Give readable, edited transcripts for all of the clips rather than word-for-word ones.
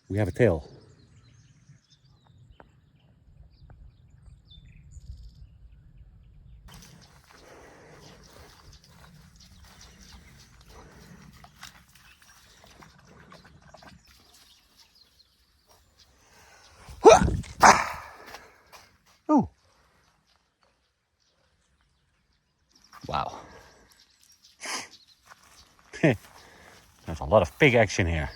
We have a tail. Oh. Wow. There's a lot of pig action here.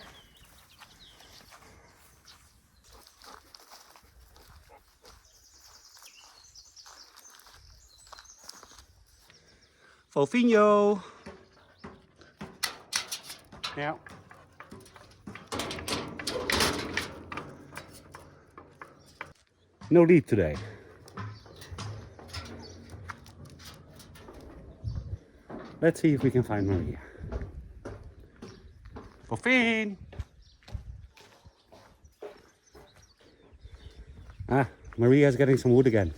Fofinho. Yeah. No lead today. Let's see if we can find Maria. Fofin! Ah, Maria's getting some wood again.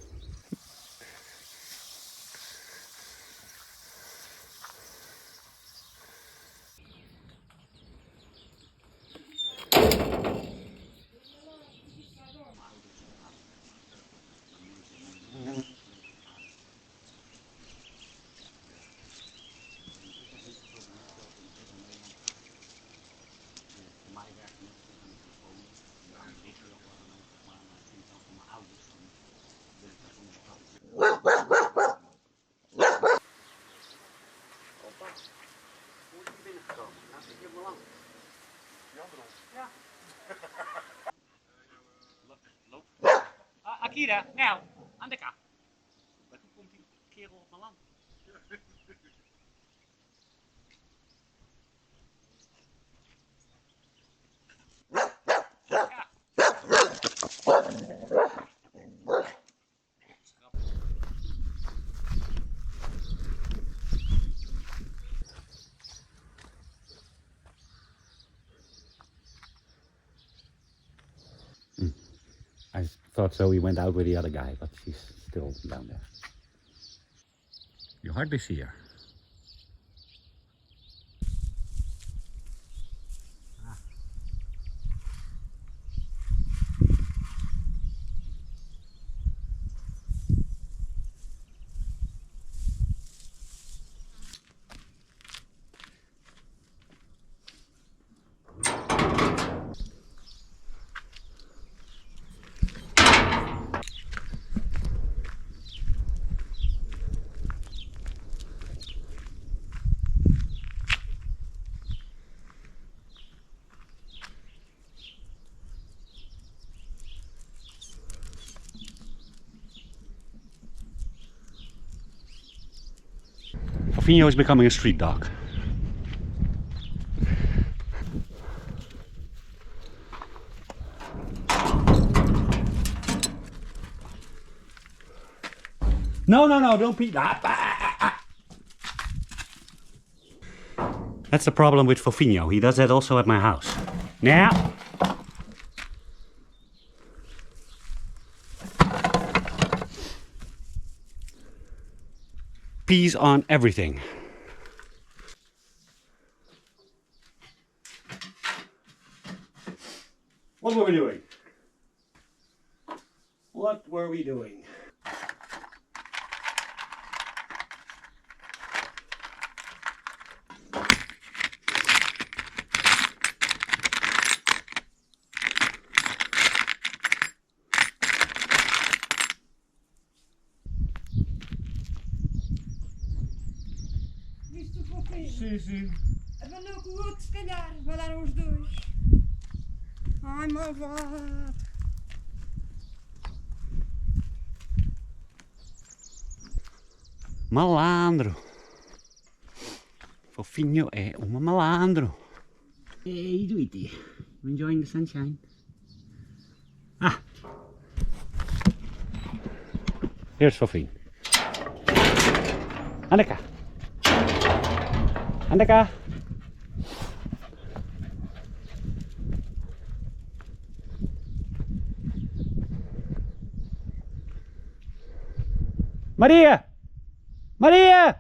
Akira, nou, aan de kant. Hoe komt die kerel op mijn land? I thought so. He went out with the other guy, but she's still down there. You hardly see her. Fofinho is becoming a street dog. No, don't pee. That's the problem with Fofinho. He does that also at my house. Now. Pees on everything. What were we doing? What were we doing? Isto fofinho. Sim, sim. Abanou com o outro, se calhar. Balaram os dois. Ai, malvado. Malandro. Fofinho è un malandro. Hey, Tweety. You enjoying the sunshine? Ah. Here's Fofinho. Anda cá. Anda cá. Maria! Maria!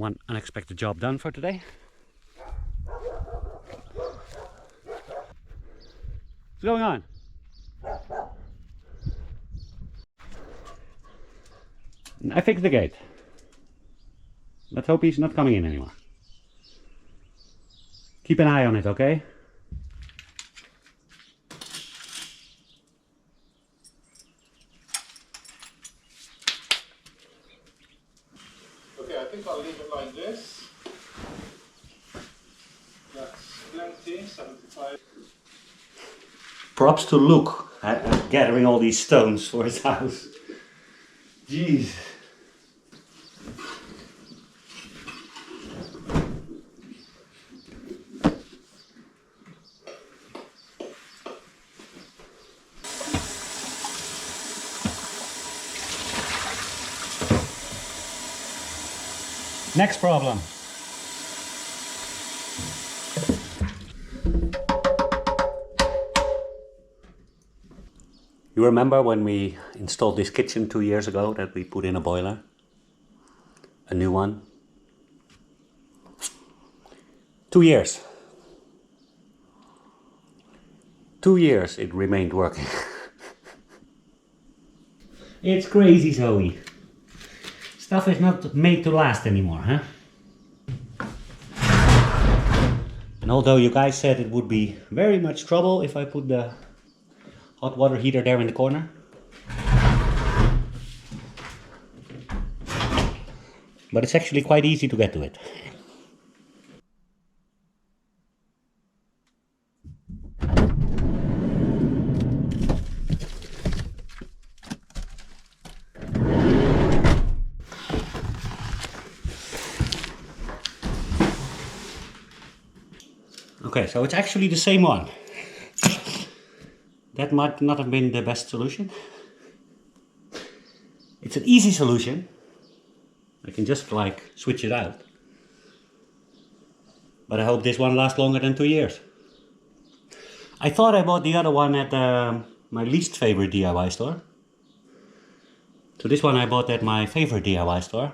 one unexpected job done for today. What's going on? I fixed the gate. Let's hope he's not coming in anymore. Keep an eye on it, okay? Okay, I think I'll leave it like this. That's plenty, 75. Props to Luke at gathering all these stones for his house. Jeez. Next problem. You remember when we installed this kitchen 2 years ago that we put in a boiler? A new one? 2 years. 2 years it remained working. It's crazy, Zoe. Stuff is not made to last anymore, huh? And although you guys said it would be very much trouble if I put the hot water heater there in the corner, but it's actually quite easy to get to it. Okay, so it's actually the same one. That might not have been the best solution. It's an easy solution. I can just like switch it out. But I hope this one lasts longer than 2 years. I thought I bought the other one at my least favorite DIY store. So this one I bought at my favorite DIY store.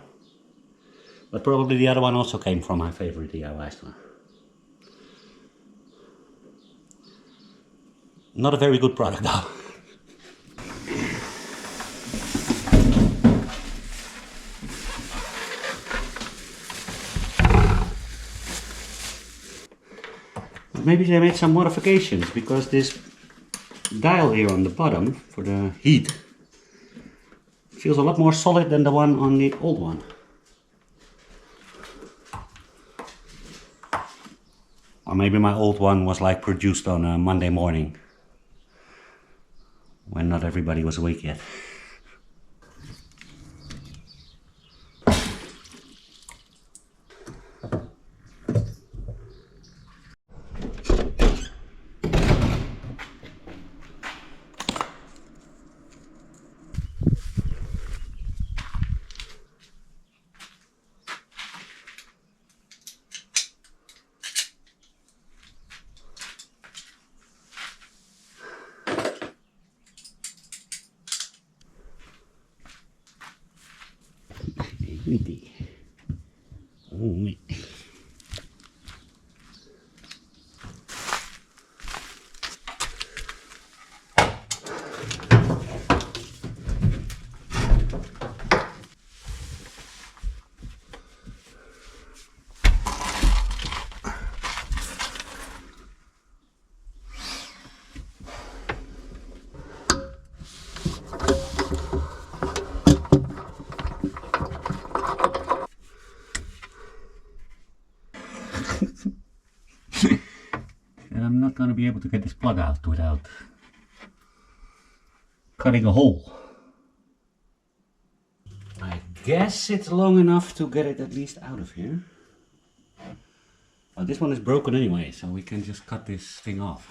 But probably the other one also came from my favorite DIY store. Not a very good product though. Maybe they made some modifications because this dial here on the bottom for the heat feels a lot more solid than the one on the old one. Or maybe my old one was like produced on a Monday morning when not everybody was awake yet. And I'm not going to be able to get this plug out without cutting a hole. I guess it's long enough to get it at least out of here. Well, this one is broken anyway, so we can just cut this thing off.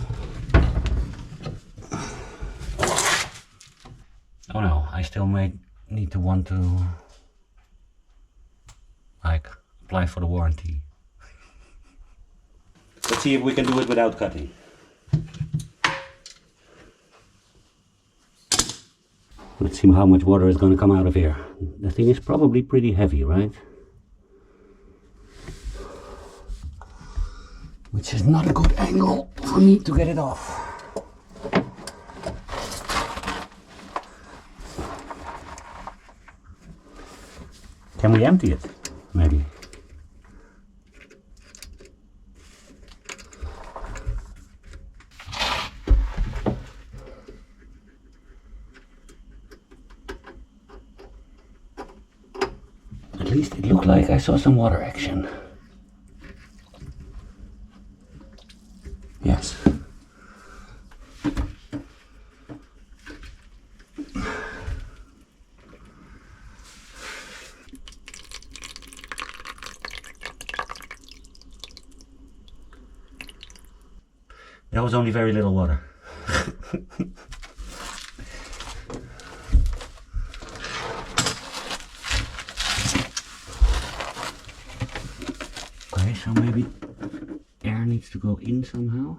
Oh no, I still may need to want to like apply for the warranty. Let's see if we can do it without cutting. Let's see how much water is going to come out of here. The thing is probably pretty heavy, right? which is not a good angle for me to get it off. Can we empty it? Maybe. At least it looked like I saw some water action. Yes. That was only very little water. Okay, so maybe air needs to go in somehow.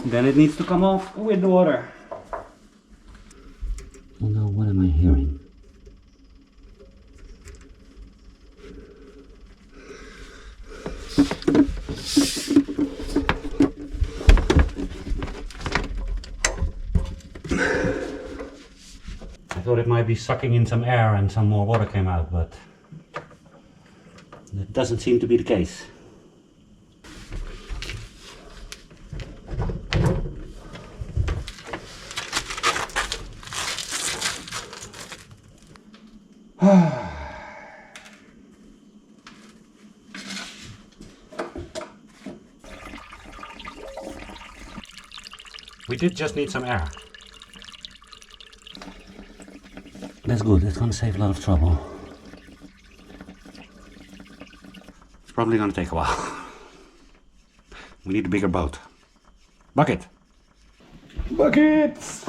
Then it needs to come off with the water. Oh no, what am I hearing? I thought it might be sucking in some air and some more water came out, but that doesn't seem to be the case. We did just need some air. That's good, that's gonna save a lot of trouble. It's probably gonna take a while. We need a bigger boat. Bucket! Buckets!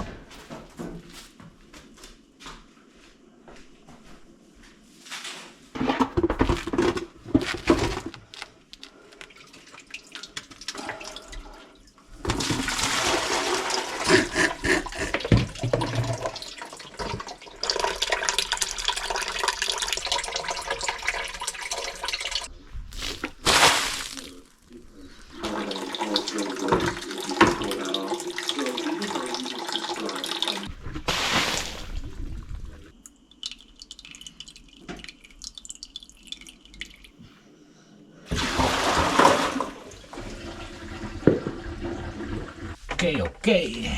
Okay.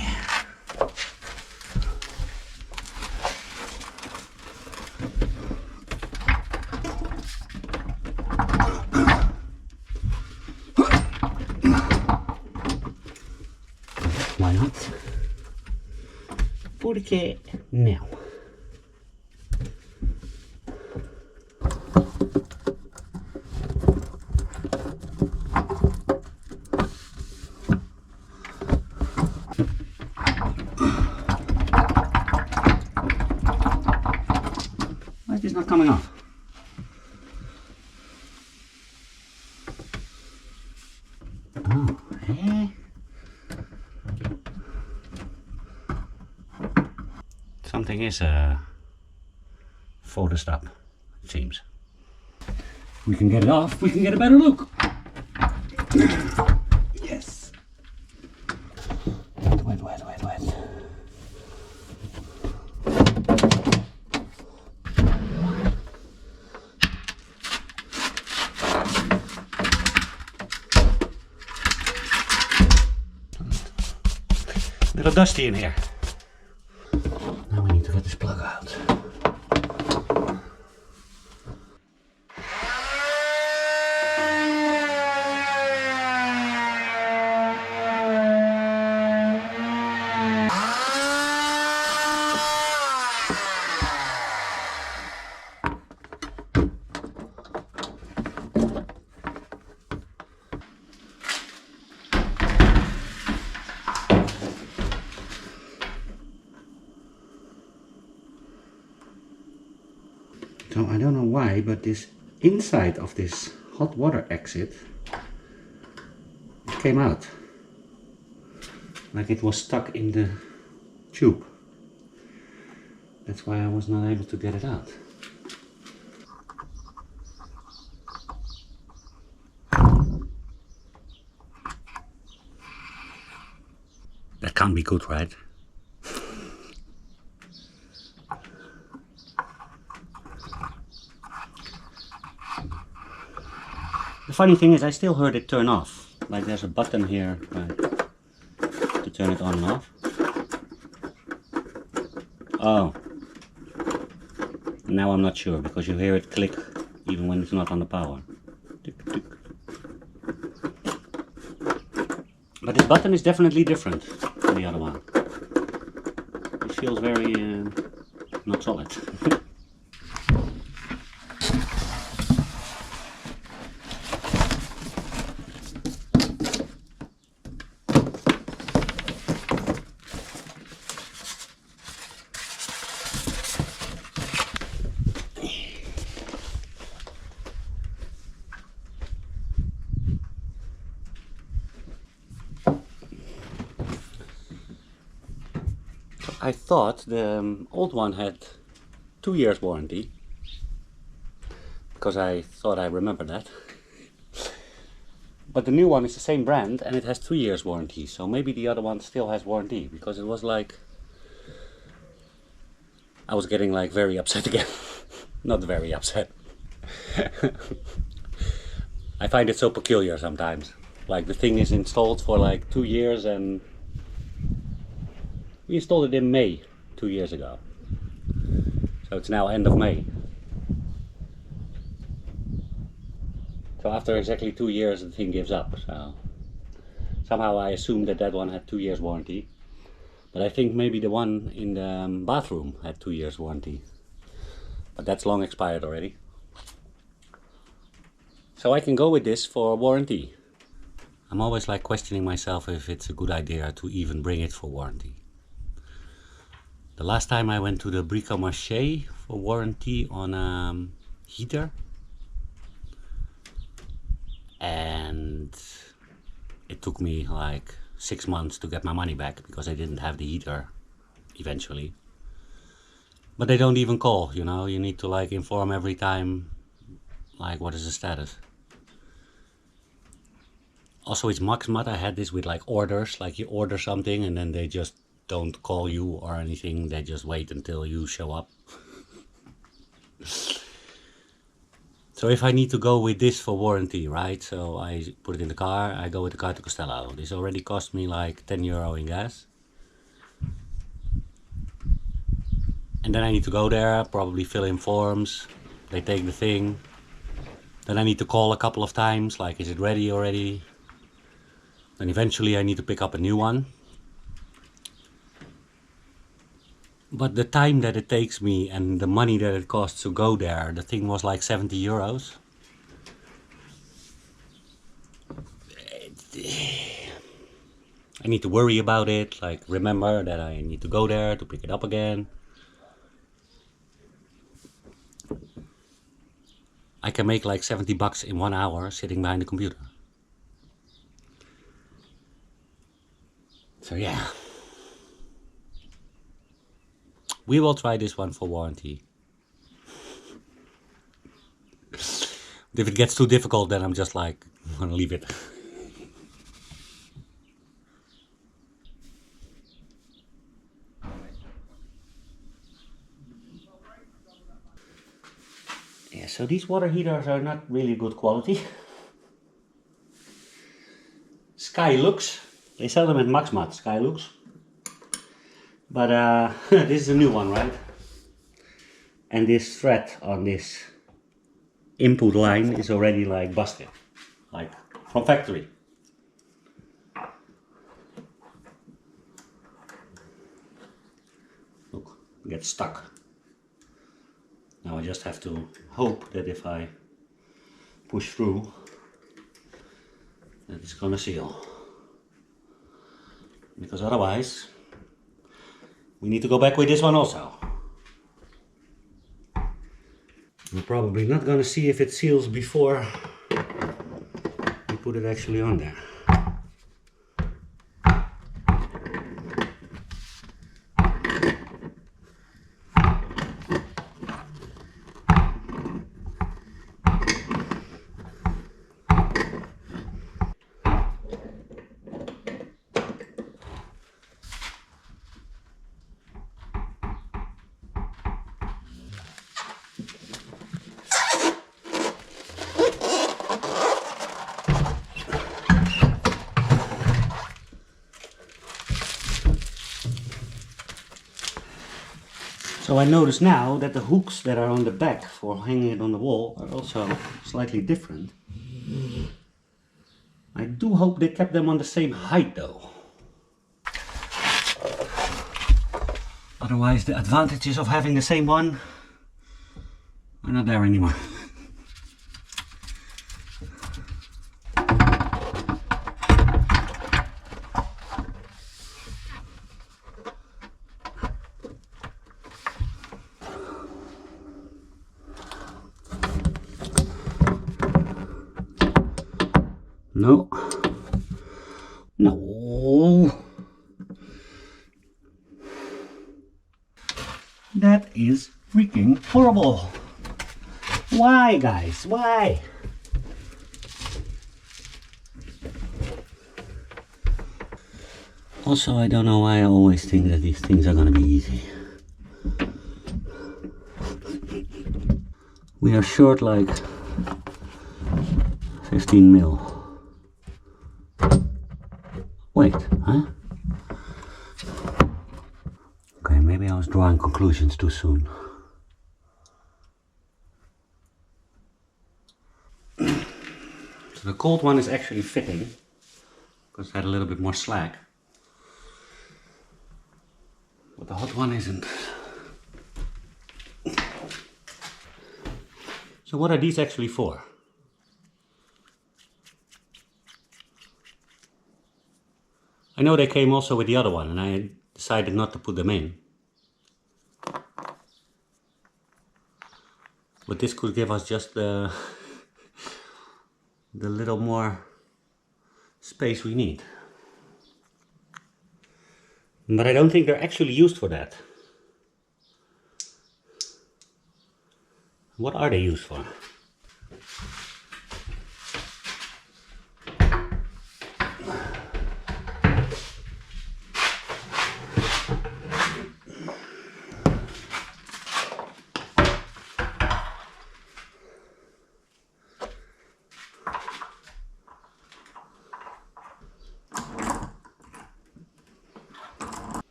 Why not? Porque now. Why is this not coming off? Oh, eh? Something is folded up, it seems. We can get it off, we can get a better look. Yes. Wait. Little dusty in here. Now we need to get this plug out. So I don't know why, but this inside of this hot water exit came out. Like it was stuck in the tube. That's why I was not able to get it out. That can't be good, right? The funny thing is I still heard it turn off. Like there's a button here, right, to turn it on and off. Oh. Now I'm not sure because you hear it click even when it's not on the power. Tick, tick. But this button is definitely different than the other one. It feels very not solid. I thought the old one had 2 years warranty, because I thought I remembered that. But the new one is the same brand and it has 3 years warranty, so maybe the other one still has warranty, because it was like, I was getting like very upset again. Not very upset. I find it so peculiar sometimes. Like the thing is installed for like 2 years and we installed it in May 2 years ago. So it's now end of May. So after exactly 2 years the thing gives up. So somehow I assumed that that one had 2 years warranty. But I think maybe the one in the bathroom had 2 years warranty. But that's long expired already. So I can go with this for warranty. I'm always like questioning myself if it's a good idea to even bring it for warranty. The last time I went to the Bricomarché for warranty on a heater, and it took me like 6 months to get my money back because I didn't have the heater eventually. But they don't even call, you know, you need to like inform every time, like what is the status. Also it's Maxmat, I had this with like orders, like you order something and then they just don't call you or anything, they just wait until you show up. So if I need to go with this for warranty, right, so I put it in the car, I go with the car to Costello. This already cost me like €10 in gas. And then I need to go there, probably fill in forms, they take the thing. Then I need to call a couple of times, like is it ready already? Then eventually I need to pick up a new one. But the time that it takes me and the money that it costs to go there, the thing was like €70. I need to worry about it, like remember that I need to go there to pick it up again. I can make like $70 in 1 hour sitting behind the computer. So yeah. We will try this one for warranty. If it gets too difficult, then I'm just like, I'm gonna leave it. Yeah, so these water heaters are not really good quality. Skylux, they sell them at Maxmat, Skylux. But this is a new one, right? And this thread on this input line is already like busted, like from factory. Look, it gets stuck. Now I just have to hope that if I push through, that it's gonna seal. Because otherwise, we need to go back with this one also. We're probably not gonna see if it seals before we put it actually on there. So I notice now that the hooks that are on the back for hanging it on the wall are also slightly different. I do hope they kept them on the same height though. Otherwise the advantages of having the same one are not there anymore. No. No. That is freaking horrible. Why, guys? Why? Also, I don't know why I always think that these things are gonna be easy. We are short like 15 mil. Wait, huh? Okay, maybe I was drawing conclusions too soon. So the cold one is actually fitting, because it had a little bit more slack. But the hot one isn't. So what are these actually for? I know they came also with the other one and I decided not to put them in. But this could give us just the little more space we need. But I don't think they're actually used for that. What are they used for?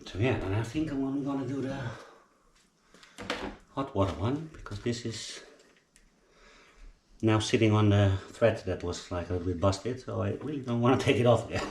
So yeah, and I think I'm only gonna do the hot water one, because this is now sitting on the thread that was like a little bit busted, so I really don't want to take it off again.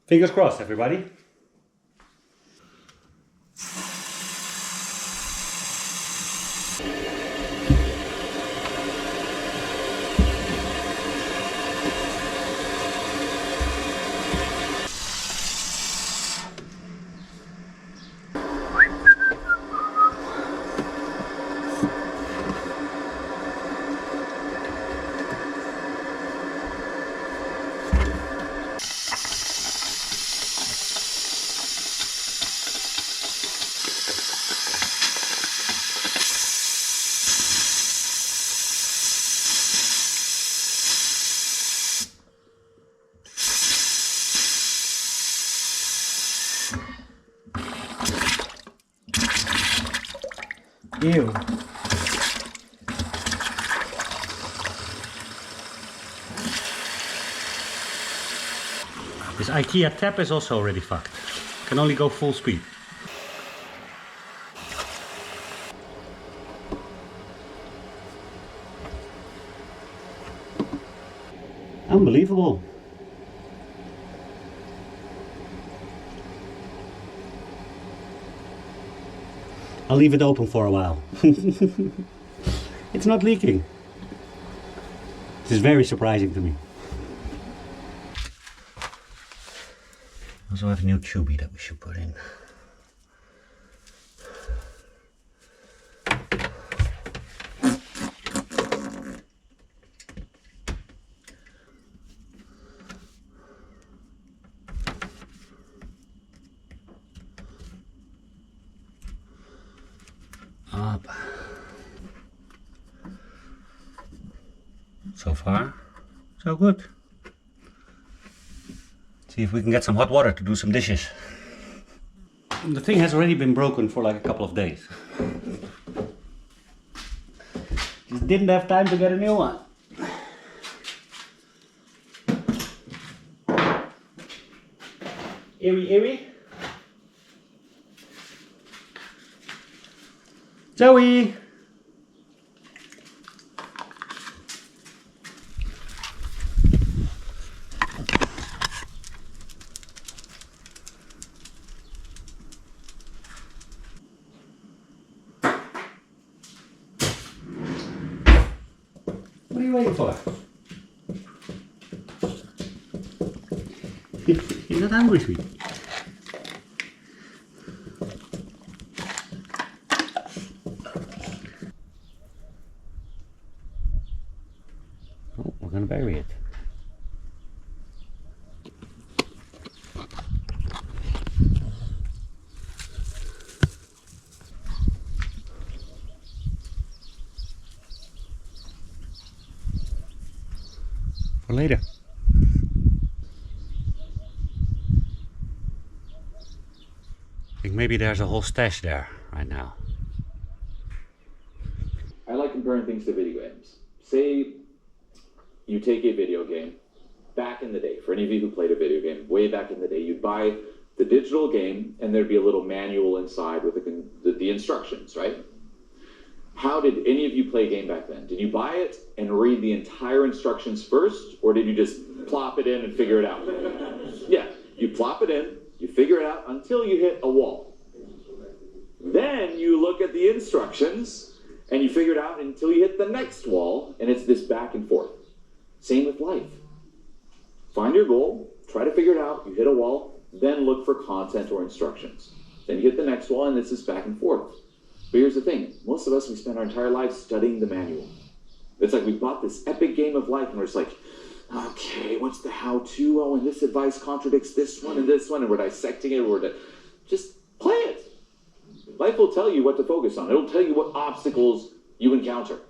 Fingers crossed, everybody. Ew. This IKEA tap is also already fucked. Can only go full speed. Unbelievable. I'll leave it open for a while. It's not leaking. This is very surprising to me. I also have a new tubey that we should put in. Up. So far, so good. See if we can get some hot water to do some dishes. The thing has already been broken for like a couple of days. Just didn't have time to get a new one. Eerie. Joey! What are you waiting for? You're not hungry, sweet. Oh, we're gonna bury it. For later. I think maybe there's a whole stash there right now. I like comparing things to video games. Say you take a video game back in the day, for any of you who played a video game way back in the day, you'd buy the digital game and there'd be a little manual inside with the instructions, right? How did any of you play a game back then? Did you buy it and read the entire instructions first, or did you just plop it in and figure it out? Yeah, you plop it in, you figure it out until you hit a wall. Then you look at the instructions and you figure it out until you hit the next wall, and it's this back and forth. Same with life. Find your goal, try to figure it out, you hit a wall, then look for content or instructions. Then you hit the next wall, and it's this back and forth. But here's the thing, most of us, we spend our entire lives studying the manual. It's like we bought this epic game of life, and we're just like, okay, what's the how-to? Oh, and this advice contradicts this one, and we're dissecting it, just play it. Life will tell you what to focus on. It'll tell you what obstacles you encounter.